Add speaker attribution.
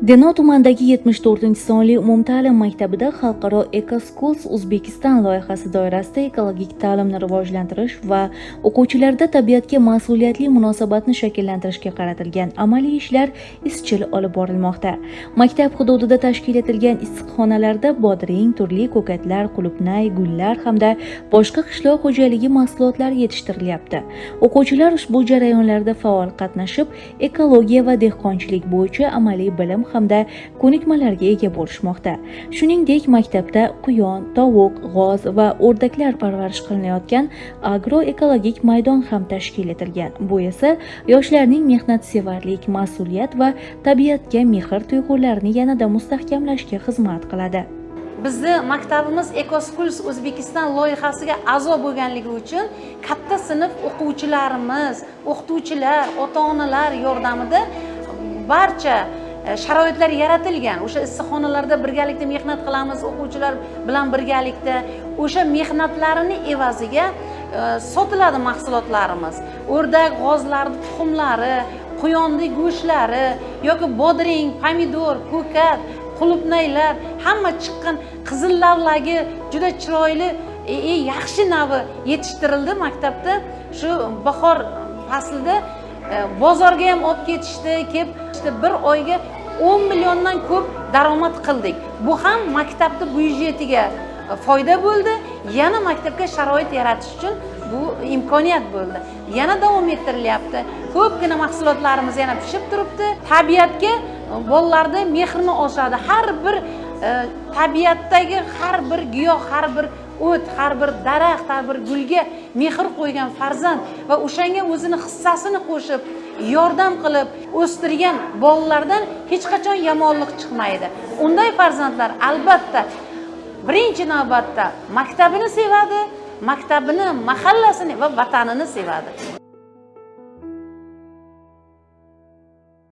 Speaker 1: Denov tumanidagi 74-sonli umumta'lim maktabida Xalqaro Eco-Schools Uzbekistan loyihasi doirasida ekologik ta'limni rivojlantirish va o'quvchilarda tabiatga mas'uliyatli munosabatni shakllantirishga qaratilgan amaliy ishlar izchil olib borilmoqda. Maktab hududida tashkil etilgan issiqxonalarda bodring, turli ko'katlar, qulupnay, gullar hamda boshqa qishloq xo'jaligi mahsulotlari yetishtirilyapti. O'quvchilar ushbu jarayonlarda faol qatnashib, ekologiya va dehqonchilik bo'yicha amaliy bilim hamda ko'nikmalarga ega bo'lishmoqda. Shuningdek, maktabda quyon, tovuq, g'oz va o'rdaklar parvarish qilinayotgan agroekologik maydon ham tashkil etilgan. Bu esa yoshlarning mehnatsevarlik, mas'uliyat va tabiatga mehr tuyg'ularini yanada mustahkamlashga xizmat qiladi.
Speaker 2: Bizni maktabimiz Eco-Schools Uzbekistan loyihasiga a'zo bo'lganligi uchun katta sinf o'quvchilarimiz, o'qituvchilar, ota-onalar yordamida barcha sharoitlar yaratilgan. O'sha issiqxonalarda birgalikda mehnat qilamiz, o'quvchilar bilan birgalikda o'sha mehnatlarini evaziga sotiladi mahsulotlarimiz. O'rdak, g'ozlarning tuxumlari, quyonning go'shtlari yoki bodring, pomidor, ko'kat, qulupnaylar, hamma chiqqan qizil lavlagi juda chiroyli, yaxshi navi yetishtirildi maktabda. Shu bahor faslida bozorga ham olib ketishdi, kelib bir oyga 10 milliondan ko'p daromad qildik. Bu ham maktabning byudjetiga foyda bo'ldi, yana maktabga sharoit yaratish uchun bu imkoniyat bo'ldi. Yana davom ettirilyapti. Ko'pgina mahsulotlarimiz yana pishib turibdi. Tabiatga bolalarda mehrini oshadi. Har bir tabiatdagi har bir giyoh, har bir o't, har bir daraxt, har bir gulga mehr qo'ygan farzand va o'shanga o'zini hissasini qo'shib, yordam qilib o'stirgan bolalardan hech qachon yomonlik chiqmaydi. Unday farzandlar albatta birinchi navbatda maktabini sevadi, maktabini, mahallasini va vatanini sevadi.